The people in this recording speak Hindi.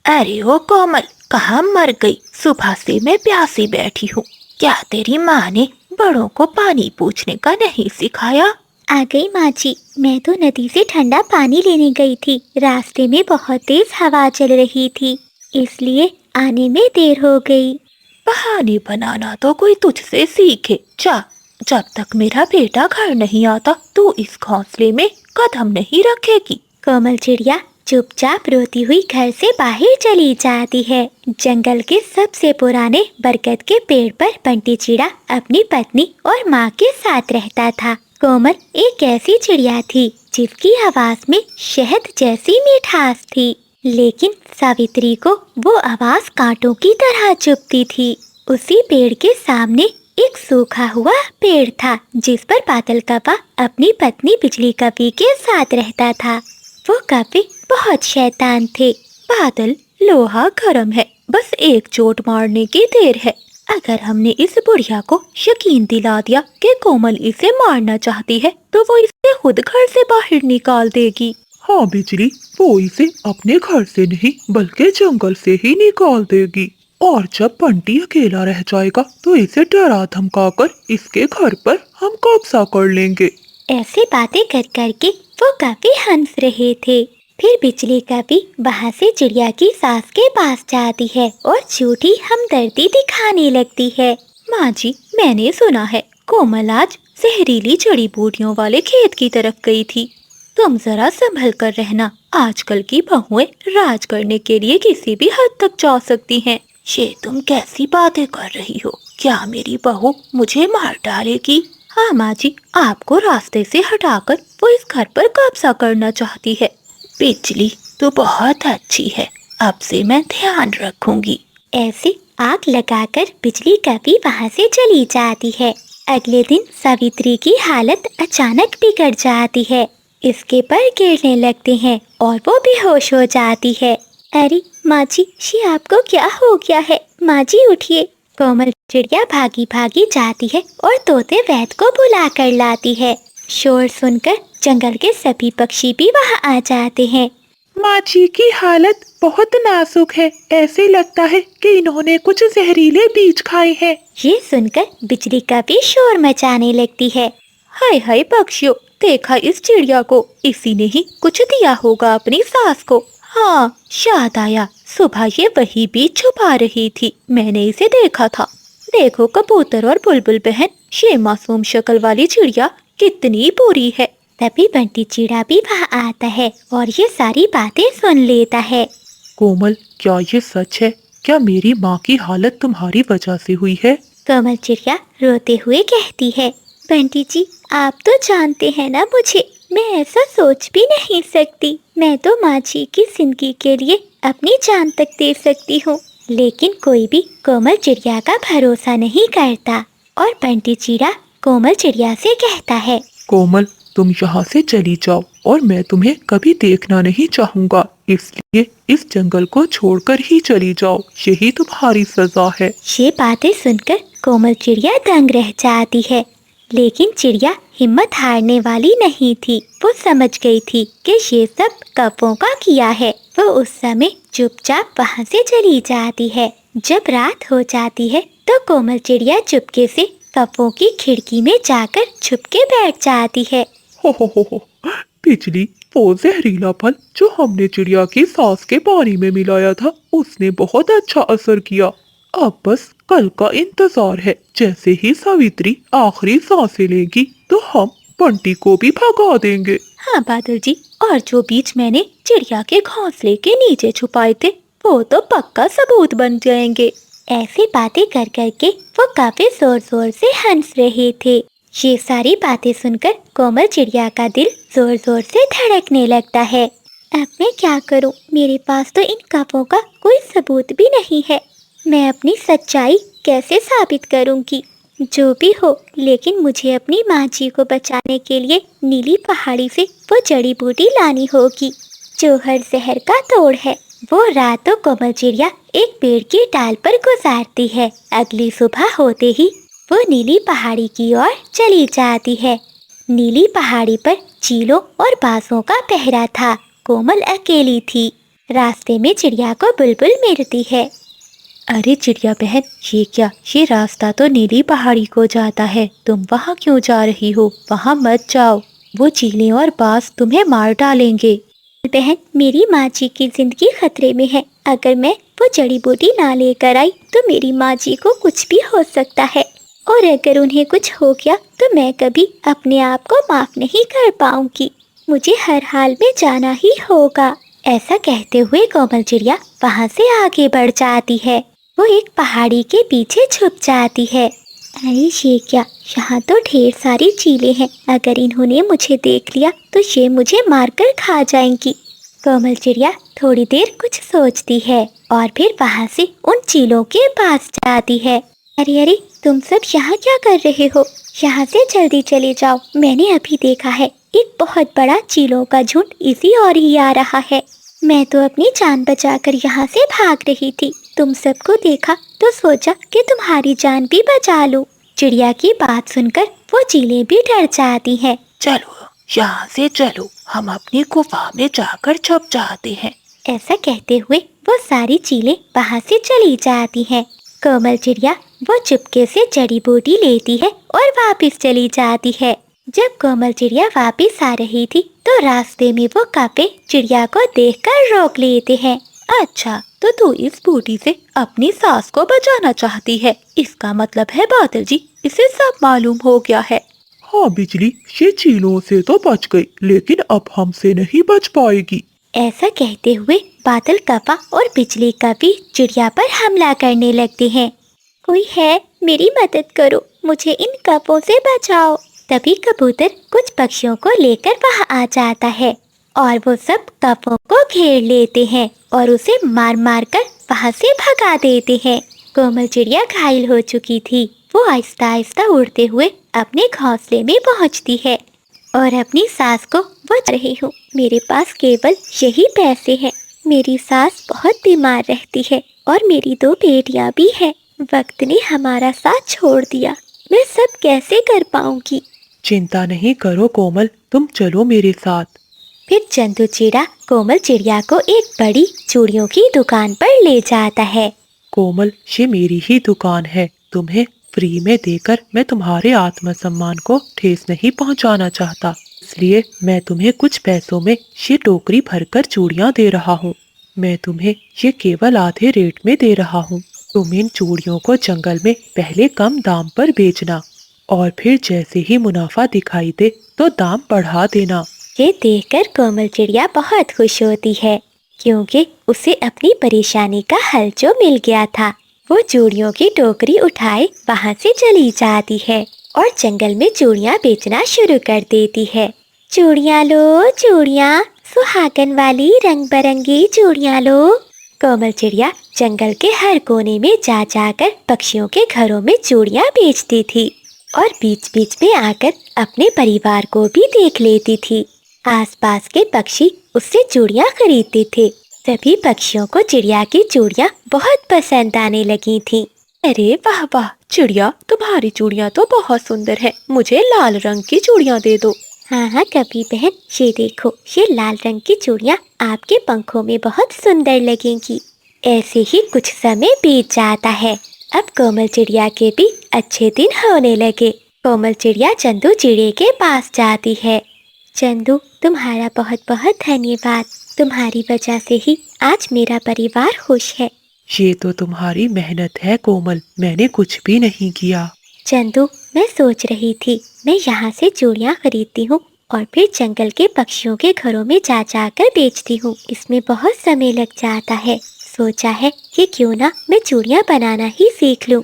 अरे ओ कोमल, कहाँ मर गई? सुबह से मैं प्यासी बैठी हूँ। क्या तेरी माँ ने बड़ों को पानी पूछने का नहीं सिखाया? आ गई माँ जी। मैं तो नदी से ठंडा पानी लेने गई थी। रास्ते में बहुत तेज हवा चल रही थी, इसलिए आने में देर हो गई। बहाने बनाना तो कोई तुझसे सीखे। जा, जब तक मेरा बेटा घर नहीं आता तू इस घोंसले में कदम नहीं रखेगी। कोमल चिड़िया चुपचाप रोती हुई घर से बाहर चली जाती है। जंगल के सबसे पुराने बरगद के पेड़ पर बंटी चिड़ा अपनी पत्नी और माँ के साथ रहता था। कोमल एक ऐसी चिड़िया थी जिसकी आवाज में शहद जैसी मिठास थी, लेकिन सावित्री को वो आवाज कांटों की तरह चुभती थी। उसी पेड़ के सामने एक सूखा हुआ पेड़ था जिस पर बादल कौवा अपनी पत्नी बिजली कौवी के साथ रहता था। वो कौवे बहुत शैतान थे। बादल, लोहा गर्म है, बस एक चोट मारने की देर है। अगर हमने इस बुढ़िया को यकीन दिला दिया कि कोमल इसे मारना चाहती है तो वो इसे खुद घर से बाहर निकाल देगी। हाँ बिजली, वो इसे अपने घर से नहीं बल्कि जंगल से ही निकाल देगी। और जब बंटी अकेला रह जाएगा तो इसे डरा धमका कर इसके घर पर हम कब्जा कर लेंगे। ऐसे बातें कर करके वो कौवे हंस रहे थे। फिर बिजली कौवी वहाँ से चिड़िया की सास के पास जाती है और झूठी हमदर्दी दिखाने लगती है। माँ जी, मैंने सुना है कोमल आज जहरीली जड़ी बूटियों वाले खेत की तरफ गई थी। तुम जरा संभल कर रहना। आजकल की बहुएं राज करने के लिए किसी भी हद तक जा सकती हैं। ये तुम कैसी बातें कर रही हो? क्या मेरी बहू मुझे मार डालेगी? हाँ माँ जी, आपको रास्ते से हटाकर वो इस घर पर कब्जा करना चाहती है। बिजली तो बहुत अच्छी है, अब से मैं ध्यान रखूंगी। ऐसे आग लगाकर बिजली कौवी वहाँ से चली जाती है। अगले दिन सावित्री की हालत अचानक बिगड़ जाती है। इसके पर गिरने लगते हैं और वो बेहोश हो जाती है। अरे माँ जी, ये आपको क्या हो गया है? माँ जी उठिए। कोमल चिड़िया भागी भागी जाती है और तोते वैद को बुला कर लाती है। शोर सुनकर जंगल के सभी पक्षी भी वहाँ आ जाते हैं। माँ जी की हालत बहुत नाजुक है। ऐसे लगता है कि इन्होंने कुछ जहरीले बीज खाए हैं। ये सुनकर बिजली कौवी शोर मचाने लगती है। हाय हाय पक्षियों, देखा इस चिड़िया को? इसी ने ही कुछ दिया होगा अपनी सास को। हाँ, याद आया, सुबह ये वही बीज छुपा रही थी, मैंने इसे देखा था। देखो कबूतर और बुलबुल बहन, ये मासूम शक्ल वाली चिड़िया कितनी बुरी है। तभी बंटी चिड़ा भी वहाँ आता है और ये सारी बातें सुन लेता है। कोमल, क्या ये सच है? क्या मेरी माँ की हालत तुम्हारी वजह से हुई है? कोमल चिड़िया रोते हुए कहती है, बंटी जी, आप तो जानते हैं ना मुझे, मैं ऐसा सोच भी नहीं सकती। मैं तो माँ जी की जिंदगी के लिए अपनी जान तक दे सकती हूँ, लेकिन कोई भी कोमल चिड़िया का भरोसा नहीं करता। और बंटी चिड़ा कोमल चिड़िया से कहता है, कोमल, तुम यहाँ से चली जाओ और मैं तुम्हें कभी देखना नहीं चाहूँगा, इसलिए इस जंगल को छोड़कर ही चली जाओ। यही तुम्हारी सजा है। ये बातें सुनकर कोमल चिड़िया दंग रह जाती है, लेकिन चिड़िया हिम्मत हारने वाली नहीं थी। वो समझ गई थी कि ये सब कौवों का किया है। वो उस समय चुपचाप वहाँ से चली जाती है। जब रात हो जाती है तो कोमल चिड़िया चुपके से कौवों की खिड़की में जाकर छुप के बैठ जाती है। हो, बिजली, वो जहरीला फल जो हमने चिड़िया की सांस के पानी में मिलाया था उसने बहुत अच्छा असर किया। अब बस कल का इंतजार है। जैसे ही सावित्री आखिरी सांसें लेगी तो हम बंटी को भी भगा देंगे। हाँ बादल जी, और जो बीज मैंने चिड़िया के घोंसले के नीचे छुपाए थे वो तो पक्का सबूत बन जाएंगे। ऐसी बातें कर करके वो काफी जोर जोर से हंस रहे थे। ये सारी बातें सुनकर कोमल चिड़िया का दिल जोर जोर से धड़कने लगता है। अब मैं क्या करूं? मेरे पास तो इन कौवों का कोई सबूत भी नहीं है। मैं अपनी सच्चाई कैसे साबित करूंगी? जो भी हो, लेकिन मुझे अपनी माँ जी को बचाने के लिए नीली पहाड़ी से वो जड़ी बूटी लानी होगी जो हर जहर का तोड़ है। वो रात तो कोमल चिड़िया एक पेड़ की डाल पर गुजारती है। अगली सुबह होते ही वो नीली पहाड़ी की ओर चली जाती है। नीली पहाड़ी पर चीलों और बाजों का पहरा था। कोमल अकेली थी। रास्ते में चिड़िया को बुलबुल मिलती है। अरे चिड़िया बहन, ये क्या? ये रास्ता तो नीली पहाड़ी को जाता है, तुम वहाँ क्यों जा रही हो? वहाँ मत जाओ, वो चीलें और बाज तुम्हें मार डालेंगे। बहन, मेरी माँ जी की जिंदगी खतरे में है। अगर मैं वो जड़ी बूटी ना लेकर आई तो मेरी माँ जी को कुछ भी हो सकता है, और अगर उन्हें कुछ हो गया तो मैं कभी अपने आप को माफ नहीं कर पाऊंगी। मुझे हर हाल में जाना ही होगा। ऐसा कहते हुए कोमल चिड़िया वहाँ से आगे बढ़ जाती है। वो एक पहाड़ी के पीछे छुप जाती है। अरे ये क्या, यहाँ तो ढेर सारी चीलें हैं। अगर इन्होंने मुझे देख लिया तो ये मुझे मारकर खा जाएंगी। कोमल चिड़िया थोड़ी देर कुछ सोचती है और फिर वहाँ से उन चीलों के पास जाती है। अरे अरे, तुम सब यहाँ क्या कर रहे हो? यहाँ से जल्दी चले जाओ। मैंने अभी देखा है एक बहुत बड़ा चीलों का झुंड इसी ओर ही आ रहा है। मैं तो अपनी जान बचाकर यहाँ से भाग रही थी। तुम सबको देखा तो सोचा कि तुम्हारी जान भी बचा लूं। चिड़िया की बात सुनकर वो चीलें भी डर जाती हैं। चलो यहाँ से चलो, हम अपनी गुफा में जाकर छुप जाते हैं। ऐसा कहते हुए वो सारी चीलें वहाँ से चली जाती हैं। कोमल चिड़िया वो चुपके से जड़ी बूटी लेती है और वापस चली जाती है। जब कोमल चिड़िया वापस आ रही थी तो रास्ते में वो काफे चिड़िया को देखकर रोक लेते हैं। अच्छा, तो तू इस बूटी से अपनी सास को बचाना चाहती है। इसका मतलब है बादल जी, इसे सब मालूम हो गया है। हाँ बिजली, ये चीलों से तो बच गई, लेकिन अब हमसे नहीं बच पाएगी। ऐसा कहते हुए बादल कपा और बिजली का भी चिड़िया पर हमला करने लगते हैं। कोई है, मेरी मदद करो, मुझे इन कपों से बचाओ। तभी कबूतर कुछ पक्षियों को लेकर वहाँ आ जाता है और वो सब कपों को घेर लेते हैं और उसे मार मार कर वहाँ से भगा देते हैं। कोमल चिड़िया घायल हो चुकी थी। वो आहिस्ता आहिस्ता उड़ते हुए अपने घोंसले में पहुँचती है और अपनी सास को वो रही हूँ, मेरे पास केवल यही पैसे हैं। मेरी सास बहुत बीमार रहती है और मेरी 2 बेटियाँ भी हैं। वक्त ने हमारा साथ छोड़ दिया, मैं सब कैसे कर पाऊंगी? चिंता नहीं करो कोमल, तुम चलो मेरे साथ। फिर चंदू चिड़ा कोमल चिड़िया को एक बड़ी चूड़ियों की दुकान पर ले जाता है। कोमल, ये मेरी ही दुकान है, तुम्हें फ्री में देकर मैं तुम्हारे आत्मसम्मान को ठेस नहीं पहुंचाना चाहता, इसलिए मैं तुम्हें कुछ पैसों में ये टोकरी भरकर चूड़ियां दे रहा हूँ। मैं तुम्हें ये केवल आधे रेट में दे रहा हूँ। तुम इन चूड़ियों को जंगल में पहले कम दाम पर बेचना और फिर जैसे ही मुनाफा दिखाई दे तो दाम बढ़ा देना। ये देखकर कोमल चिड़िया बहुत खुश होती है, क्योंकि उसे अपनी परेशानी का हल जो मिल गया था। वो चूड़ियों की टोकरी उठाए वहाँ से चली जाती है और जंगल में चूड़ियाँ बेचना शुरू कर देती है। चूड़ियाँ लो चूड़ियाँ, सुहागन वाली रंग बिरंगी चूड़ियाँ लो। कोमल चिड़िया जंगल के हर कोने में जा जाकर पक्षियों के घरों में चूड़ियाँ बेचती थी और बीच बीच में आकर अपने परिवार को भी देख लेती थी। आसपास के पक्षी उससे चूड़ियाँ खरीदते थे। सभी पक्षियों को चिड़िया की चूड़ियाँ बहुत पसंद आने लगी थी। अरे वाह वाह चिड़िया, तुम्हारी चूड़ियाँ तो बहुत सुंदर है, मुझे लाल रंग की चूड़ियाँ दे दो। हाँ हाँ कभी बहन, ये देखो, ये लाल रंग की चूड़ियाँ आपके पंखों में बहुत सुंदर लगेंगी। ऐसे ही कुछ समय बीत जाता है। अब कोमल चिड़िया के भी अच्छे दिन होने लगे। कोमल चिड़िया चंदू चिड़िया के पास जाती है। चंदू, तुम्हारा बहुत बहुत धन्यवाद। तुम्हारी वजह से ही आज मेरा परिवार खुश है। ये तो तुम्हारी मेहनत है कोमल, मैंने कुछ भी नहीं किया। चंदू, मैं सोच रही थी मैं यहाँ से चूड़ियाँ खरीदती हूँ और फिर जंगल के पक्षियों के घरों में जा जाकर बेचती हूँ। इसमें बहुत समय लग जाता है। सोचा है कि क्यों ना मैं चूड़ियाँ बनाना ही सीख लूँ।